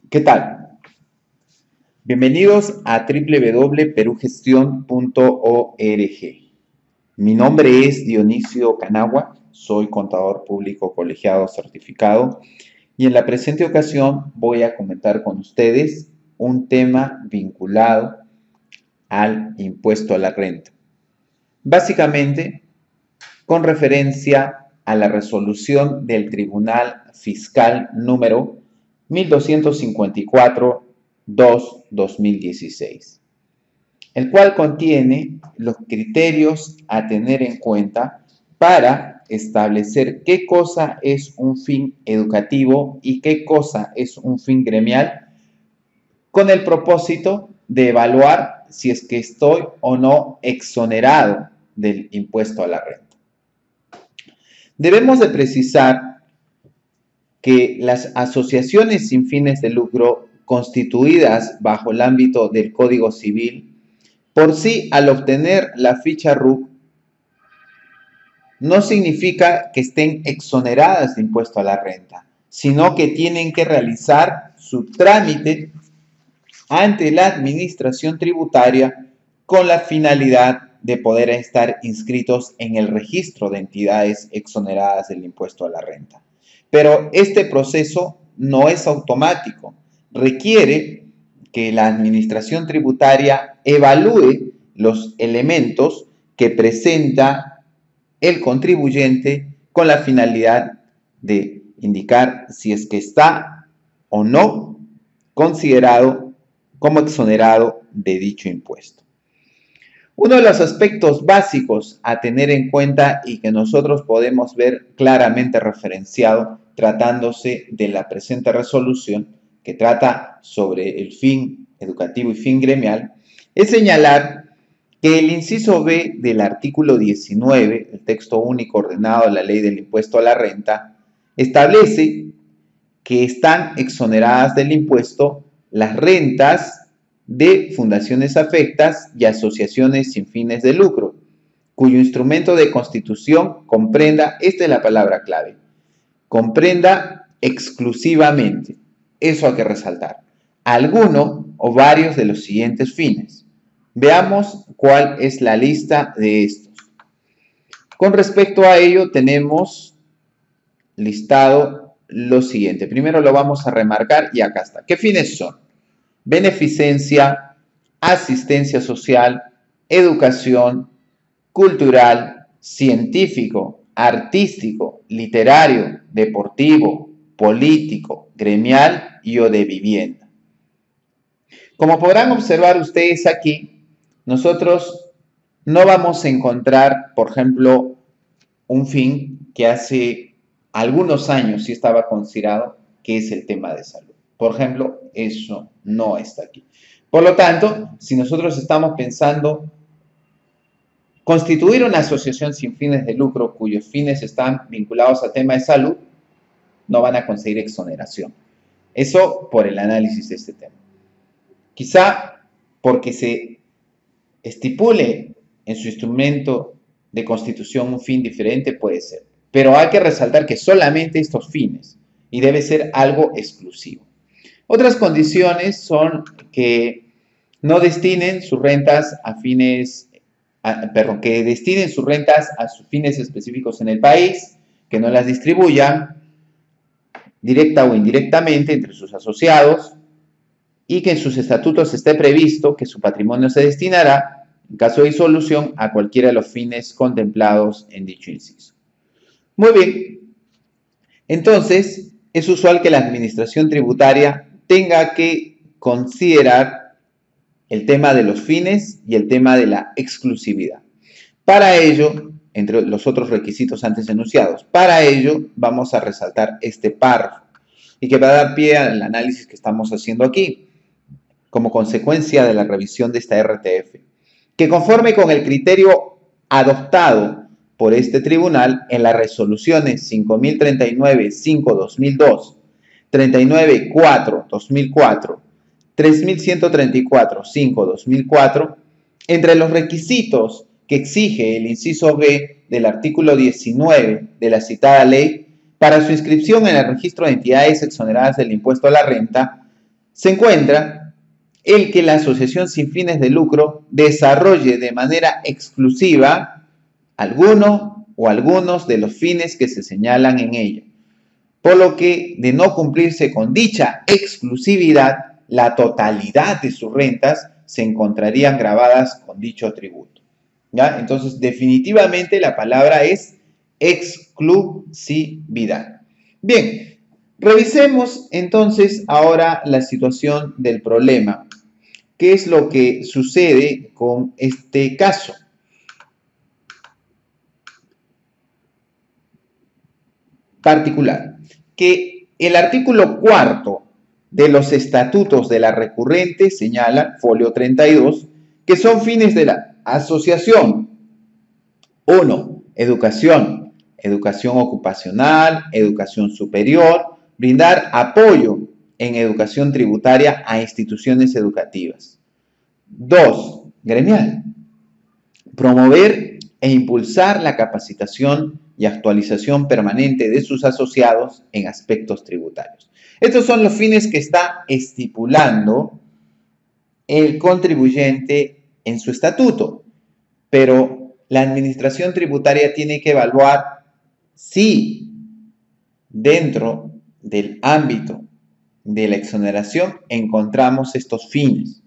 ¿Qué tal? Bienvenidos a www.perugestion.org. Mi nombre es Dionisio Canagua, soy contador público colegiado certificado y en la presente ocasión voy a comentar con ustedes un tema vinculado al impuesto a la renta. Básicamente, con referencia a la resolución del Tribunal Fiscal número 1254-2016, el cual contiene los criterios a tener en cuenta para establecer qué cosa es un fin educativo y qué cosa es un fin gremial, con el propósito de evaluar si es que estoy o no exonerado del impuesto a la renta. Debemos de precisar que las asociaciones sin fines de lucro constituidas bajo el ámbito del Código Civil, por sí al obtener la ficha RUC, no significa que estén exoneradas de impuesto a la renta, sino que tienen que realizar su trámite ante la administración tributaria con la finalidad de poder estar inscritos en el registro de entidades exoneradas del impuesto a la renta. Pero este proceso no es automático, requiere que la administración tributaria evalúe los elementos que presenta el contribuyente con la finalidad de indicar si es que está o no considerado como exonerado de dicho impuesto. Uno de los aspectos básicos a tener en cuenta y que nosotros podemos ver claramente referenciado tratándose de la presente resolución que trata sobre el fin educativo y fin gremial, es señalar que el inciso B del artículo 19, el texto único ordenado de la Ley del Impuesto a la Renta, establece que están exoneradas del impuesto las rentas de fundaciones afectas y asociaciones sin fines de lucro, cuyo instrumento de constitución comprenda, esta es la palabra clave, comprenda exclusivamente, eso hay que resaltar, alguno o varios de los siguientes fines. Veamos cuál es la lista de estos. Con respecto a ello tenemos listado lo siguiente. Primero lo vamos a remarcar y acá está. ¿Qué fines son? Beneficencia, asistencia social, educación, cultural, científico, artístico, literario, deportivo, político, gremial y o de vivienda. Como podrán observar ustedes aquí, nosotros no vamos a encontrar, por ejemplo, un fin que hace algunos años sí estaba considerado, que es el tema de salud. Por ejemplo, eso no está aquí. Por lo tanto, si nosotros estamos pensando constituir una asociación sin fines de lucro cuyos fines están vinculados al tema de salud, no van a conseguir exoneración. Eso por el análisis de este tema. Quizá porque se estipule en su instrumento de constitución un fin diferente puede ser. Pero hay que resaltar que solamente estos fines y debe ser algo exclusivo. Otras condiciones son que no destinen sus rentas que destinen sus rentas a sus fines específicos en el país, que no las distribuyan directa o indirectamente entre sus asociados y que en sus estatutos esté previsto que su patrimonio se destinará, en caso de disolución, a cualquiera de los fines contemplados en dicho inciso. Muy bien, entonces es usual que la administración tributaria tenga que considerar el tema de los fines y el tema de la exclusividad. Para ello, entre los otros requisitos antes enunciados, para ello vamos a resaltar este párrafo y que va a dar pie al análisis que estamos haciendo aquí, como consecuencia de la revisión de esta RTF, que conforme con el criterio adoptado por este tribunal en las resoluciones 5039-5-2002, 39-4-2004, 3134-5-2004, entre los requisitos que exige el inciso B del artículo 19 de la citada ley para su inscripción en el registro de entidades exoneradas del impuesto a la renta, se encuentra el que la asociación sin fines de lucro desarrolle de manera exclusiva alguno o algunos de los fines que se señalan en ella, por lo que de no cumplirse con dicha exclusividad, la totalidad de sus rentas se encontrarían gravadas con dicho tributo. ¿Ya? Entonces, definitivamente la palabra es exclusividad. Bien, revisemos entonces ahora la situación del problema. ¿Qué es lo que sucede con este caso? Particular, que el artículo 4 de los estatutos de la recurrente señala, folio 32, que son fines de la asociación. 1. Educación, educación ocupacional, educación superior, brindar apoyo en educación tributaria a instituciones educativas. 2. Gremial, promover e impulsar la capacitación y actualización permanente de sus asociados en aspectos tributarios. Estos son los fines que está estipulando el contribuyente en su estatuto, pero la administración tributaria tiene que evaluar si dentro del ámbito de la exoneración encontramos estos fines.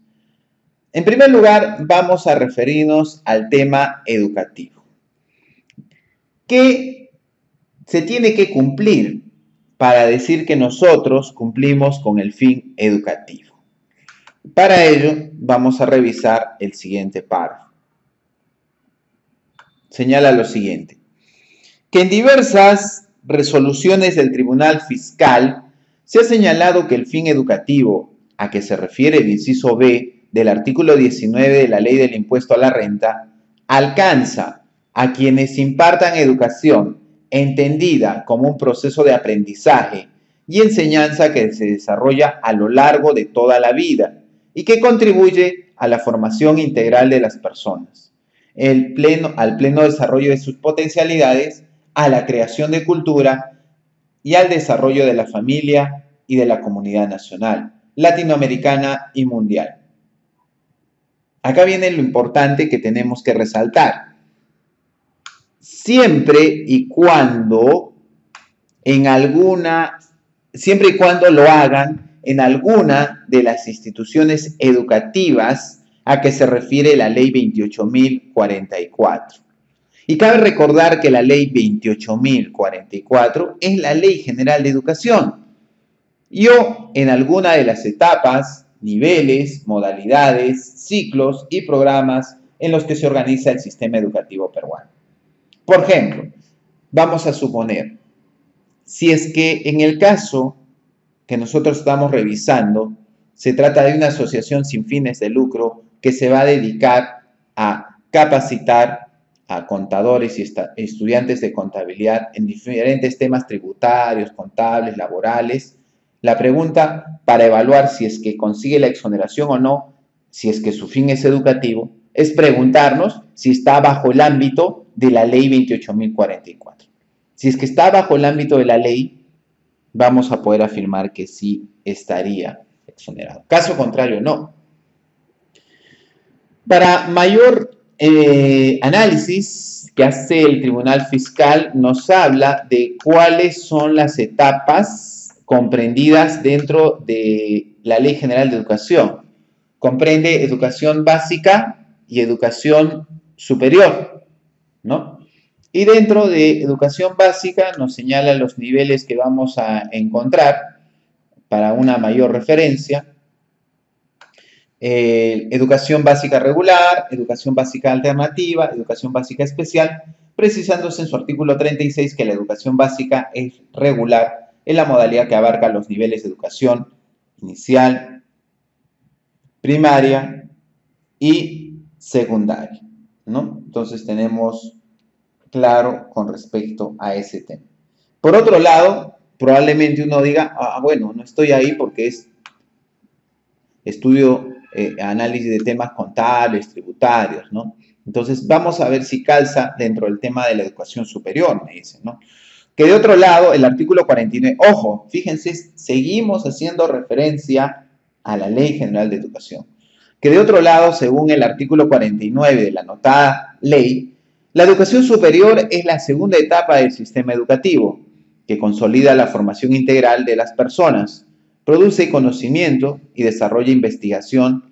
En primer lugar, vamos a referirnos al tema educativo. ¿Qué se tiene que cumplir para decir que nosotros cumplimos con el fin educativo? Para ello, vamos a revisar el siguiente párrafo. Señala lo siguiente, que en diversas resoluciones del Tribunal Fiscal se ha señalado que el fin educativo a que se refiere el inciso B del artículo 19 de la Ley del Impuesto a la Renta alcanza a quienes impartan educación entendida como un proceso de aprendizaje y enseñanza que se desarrolla a lo largo de toda la vida y que contribuye a la formación integral de las personas, al pleno desarrollo de sus potencialidades, a la creación de cultura y al desarrollo de la familia y de la comunidad nacional, latinoamericana y mundial. Acá viene lo importante que tenemos que resaltar. Siempre y cuando lo hagan en alguna de las instituciones educativas a que se refiere la Ley 28.044. Y cabe recordar que la Ley 28.044 es la Ley General de Educación. O en alguna de las etapas, niveles, modalidades, ciclos y programas en los que se organiza el sistema educativo peruano. Por ejemplo, vamos a suponer, si es que en el caso que nosotros estamos revisando, se trata de una asociación sin fines de lucro que se va a dedicar a capacitar a contadores y estudiantes de contabilidad en diferentes temas tributarios, contables, laborales. La pregunta para evaluar si es que consigue la exoneración o no, si es que su fin es educativo, es preguntarnos si está bajo el ámbito de la Ley 28.044. Si es que está bajo el ámbito de la ley, vamos a poder afirmar que sí estaría exonerado. Caso contrario, no. Para mayor análisis que hace el Tribunal Fiscal, nos habla de cuáles son las etapas comprendidas dentro de la Ley General de Educación. Comprende educación básica y educación superior, ¿no? Y dentro de educación básica nos señala los niveles que vamos a encontrar para una mayor referencia. Educación básica regular, educación básica alternativa, educación básica especial, precisándose en su artículo 36 que la educación básica es regular en la modalidad que abarca los niveles de educación inicial, primaria y secundaria, ¿no? Entonces tenemos claro con respecto a ese tema. Por otro lado, probablemente uno diga, bueno, no estoy ahí porque estudio análisis de temas contables, tributarios, ¿no? Entonces, vamos a ver si calza dentro del tema de la educación superior, me dicen, ¿no? Que de otro lado, el artículo 49, ojo, fíjense, seguimos haciendo referencia a la Ley General de Educación. Que de otro lado, según el artículo 49 de la anotada ley, la educación superior es la segunda etapa del sistema educativo, que consolida la formación integral de las personas, produce conocimiento y desarrolla investigación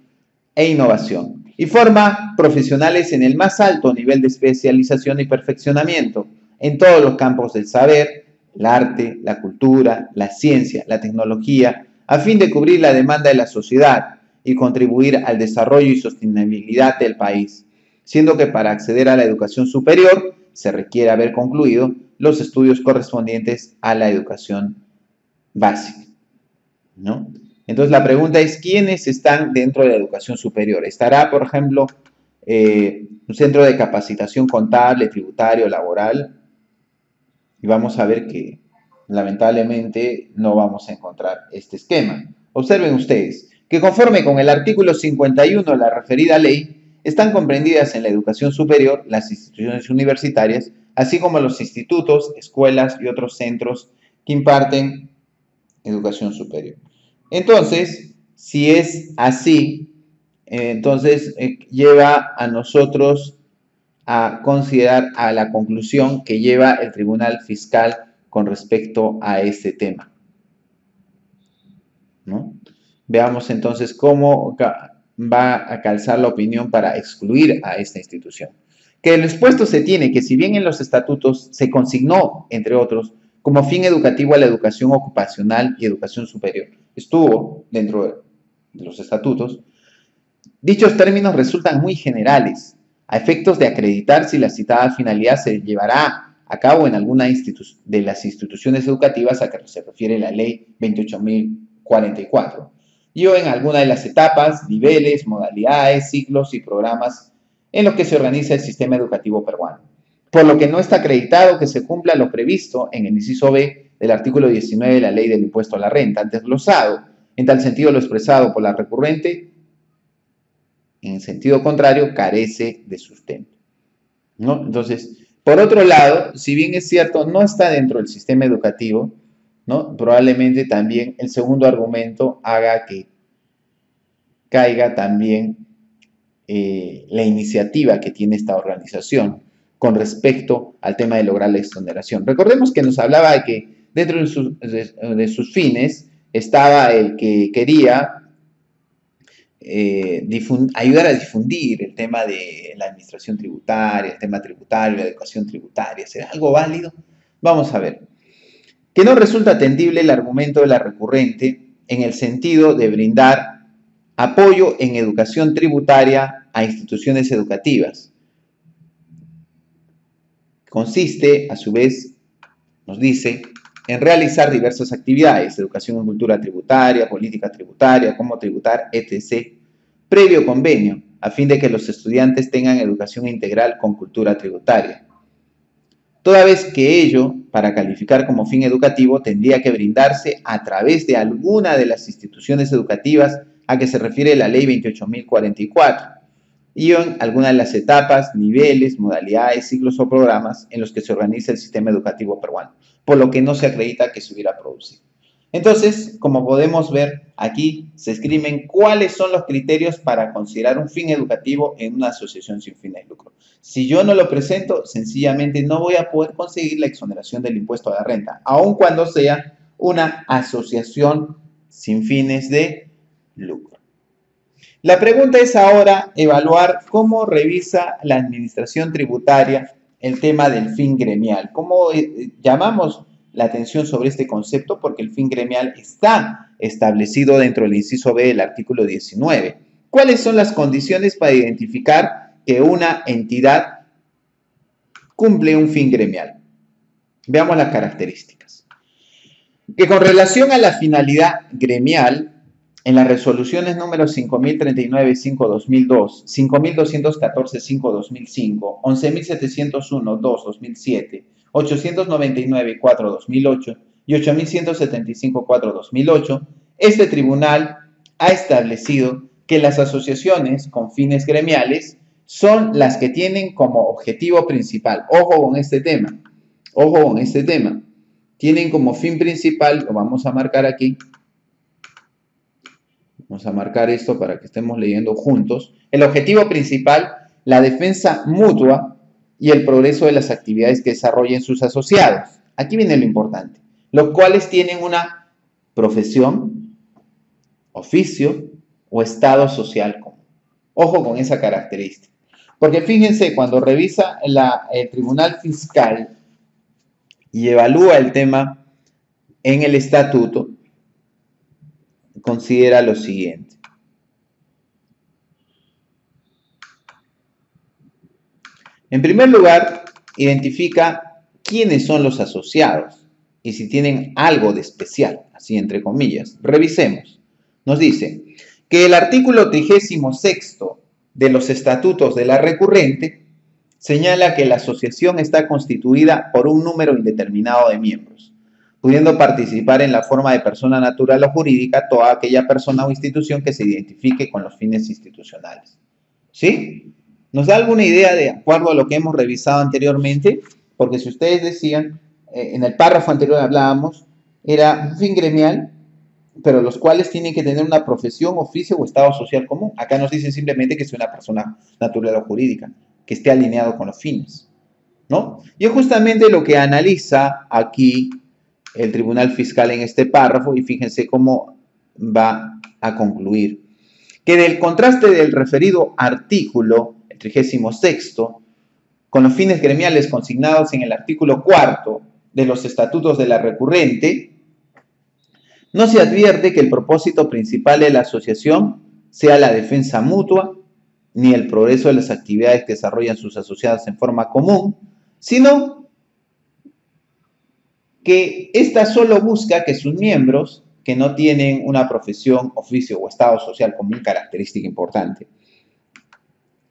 e innovación, y forma profesionales en el más alto nivel de especialización y perfeccionamiento en todos los campos del saber, el arte, la cultura, la ciencia, la tecnología, a fin de cubrir la demanda de la sociedad y contribuir al desarrollo y sostenibilidad del país, siendo que para acceder a la educación superior se requiere haber concluido los estudios correspondientes a la educación básica, ¿no? Entonces la pregunta es, ¿quiénes están dentro de la educación superior? ¿Estará, por ejemplo, un centro de capacitación contable, tributario, laboral? Y vamos a ver que lamentablemente no vamos a encontrar este esquema. Observen ustedes que conforme con el artículo 51 de la referida ley, están comprendidas en la educación superior las instituciones universitarias, así como los institutos, escuelas y otros centros que imparten educación superior. Entonces, si es así, entonces lleva a nosotros a considerar a la conclusión que lleva el Tribunal Fiscal con respecto a este tema, ¿no? Veamos entonces cómo va a calzar la opinión para excluir a esta institución. Que el expuesto se tiene que, si bien en los estatutos se consignó, entre otros, como fin educativo a la educación ocupacional y educación superior, estuvo dentro de los estatutos, dichos términos resultan muy generales, a efectos de acreditar si la citada finalidad se llevará a cabo en alguna de las instituciones educativas a que se refiere la Ley 28.044, y o en alguna de las etapas, niveles, modalidades, ciclos y programas en los que se organiza el sistema educativo peruano, por lo que no está acreditado que se cumpla lo previsto en el inciso B del artículo 19 de la Ley del Impuesto a la Renta, antes glosado, en tal sentido lo expresado por la recurrente, en sentido contrario, carece de sustento, ¿no? Entonces, por otro lado, si bien es cierto, no está dentro del sistema educativo, ¿no? Probablemente también el segundo argumento haga que caiga también la iniciativa que tiene esta organización con respecto al tema de lograr la exoneración. Recordemos que nos hablaba de que dentro de sus fines estaba el que quería ayudar a difundir el tema de la administración tributaria, el tema tributario, la educación tributaria. ¿Será algo válido? Vamos a ver. Que no resulta atendible el argumento de la recurrente en el sentido de brindar apoyo en educación tributaria a instituciones educativas. Consiste, a su vez, nos dice, en realizar diversas actividades, educación en cultura tributaria, política tributaria, cómo tributar, etc., previo convenio, a fin de que los estudiantes tengan educación integral con cultura tributaria. Toda vez que ello, para calificar como fin educativo, tendría que brindarse a través de alguna de las instituciones educativas a que se refiere la Ley 28.044, y en alguna de las etapas, niveles, modalidades, ciclos o programas en los que se organiza el sistema educativo peruano, por lo que no se acredita que se hubiera producido. Entonces, como podemos ver, aquí se escriben cuáles son los criterios para considerar un fin educativo en una asociación sin fines de lucro. Si yo no lo presento, sencillamente no voy a poder conseguir la exoneración del impuesto a la renta, aun cuando sea una asociación sin fines de lucro. La pregunta es ahora evaluar cómo revisa la administración tributaria el tema del fin gremial. ¿Cómo llamamos la atención sobre este concepto? Porque el fin gremial está establecido dentro del inciso B del artículo 19. ¿Cuáles son las condiciones para identificar que una entidad cumple un fin gremial? Veamos las características. Que con relación a la finalidad gremial, en las resoluciones número 5039-5-2002, 5214-5-2005, 11701-2-2007, 899-4-2008 y 8175-4-2008, este tribunal ha establecido que las asociaciones con fines gremiales son las que tienen como objetivo principal, ojo con este tema, tienen como fin principal, lo vamos a marcar aquí, Vamos a marcar esto para que estemos leyendo juntos. El objetivo principal, la defensa mutua y el progreso de las actividades que desarrollen sus asociados. Aquí viene lo importante. Los cuales tienen una profesión, oficio o estado social común. Ojo con esa característica. Porque fíjense, cuando revisa el Tribunal Fiscal y evalúa el tema en el estatuto, considera lo siguiente. En primer lugar, identifica quiénes son los asociados y si tienen algo de especial, así entre comillas. Revisemos. Nos dice que el artículo 36 de los estatutos de la recurrente señala que la asociación está constituida por un número indeterminado de miembros, pudiendo participar en la forma de persona natural o jurídica toda aquella persona o institución que se identifique con los fines institucionales. ¿Sí? ¿Nos da alguna idea de acuerdo a lo que hemos revisado anteriormente? Porque si ustedes decían, en el párrafo anterior hablábamos, era un fin gremial, pero los cuales tienen que tener una profesión, oficio o estado social común. Acá nos dicen simplemente que sea una persona natural o jurídica, que esté alineado con los fines, ¿no? Y es justamente lo que analiza aquí el Tribunal Fiscal en este párrafo, y fíjense cómo va a concluir. Que del contraste del referido artículo, el 36, con los fines gremiales consignados en el artículo 4 de los estatutos de la recurrente, no se advierte que el propósito principal de la asociación sea la defensa mutua, ni el progreso de las actividades que desarrollan sus asociados en forma común, sino que ésta solo busca que sus miembros, que no tienen una profesión, oficio o estado social común, característica importante,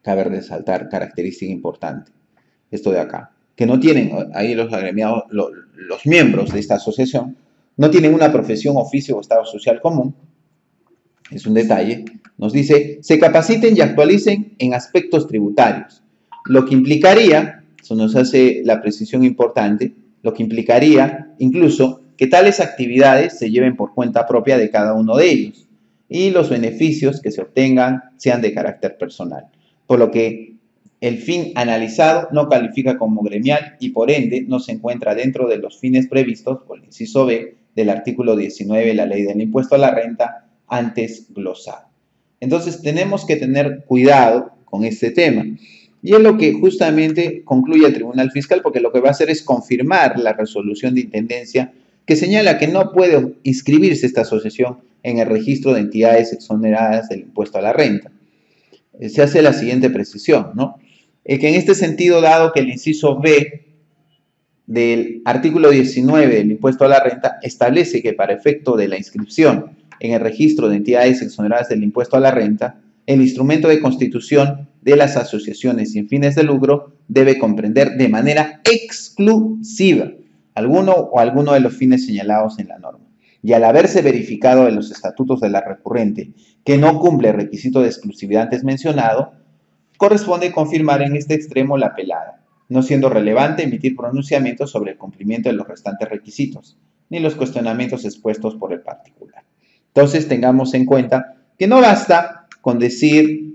cabe resaltar, característica importante, esto de acá, que no tienen, ahí los agremiados, los miembros de esta asociación, no tienen una profesión, oficio o estado social común, es un detalle, nos dice, se capaciten y actualicen en aspectos tributarios, lo que implicaría, eso nos hace la precisión importante, lo que implicaría incluso que tales actividades se lleven por cuenta propia de cada uno de ellos y los beneficios que se obtengan sean de carácter personal, por lo que el fin analizado no califica como gremial y por ende no se encuentra dentro de los fines previstos por el inciso B del artículo 19 de la Ley del Impuesto a la Renta antes glosado. Entonces tenemos que tener cuidado con este tema. Y es lo que justamente concluye el Tribunal Fiscal, porque lo que va a hacer es confirmar la resolución de intendencia que señala que no puede inscribirse esta asociación en el registro de entidades exoneradas del impuesto a la renta. Se hace la siguiente precisión, ¿no? Que en este sentido, dado que el inciso B del artículo 19 del impuesto a la renta establece que para efecto de la inscripción en el registro de entidades exoneradas del impuesto a la renta, el instrumento de constitución de las asociaciones sin fines de lucro debe comprender de manera exclusiva alguno de los fines señalados en la norma. Y al haberse verificado en los estatutos de la recurrente que no cumple el requisito de exclusividad antes mencionado, corresponde confirmar en este extremo la apelada, no siendo relevante emitir pronunciamientos sobre el cumplimiento de los restantes requisitos, ni los cuestionamientos expuestos por el particular. Entonces tengamos en cuenta que no basta con decir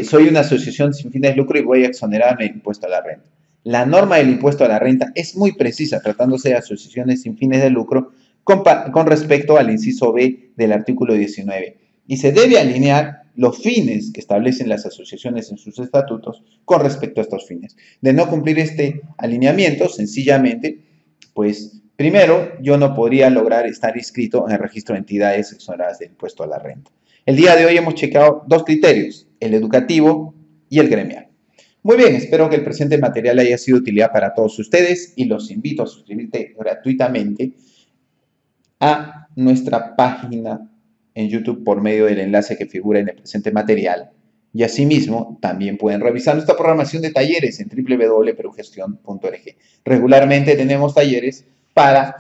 soy una asociación sin fines de lucro y voy a exonerarme del impuesto a la renta. La norma del impuesto a la renta es muy precisa tratándose de asociaciones sin fines de lucro con respecto al inciso B del artículo 19 y se debe alinear los fines que establecen las asociaciones en sus estatutos con respecto a estos fines. De no cumplir este alineamiento, sencillamente, pues primero, yo no podría lograr estar inscrito en el registro de entidades exoneradas del impuesto a la renta. El día de hoy hemos checado dos criterios, el educativo y el gremial. Muy bien, espero que el presente material haya sido de utilidad para todos ustedes y los invito a suscribirte gratuitamente a nuestra página en YouTube por medio del enlace que figura en el presente material. Y asimismo, también pueden revisar nuestra programación de talleres en www.perugestión.org. Regularmente tenemos talleres para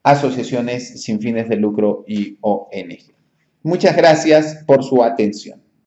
asociaciones sin fines de lucro y ONG. Muchas gracias por su atención.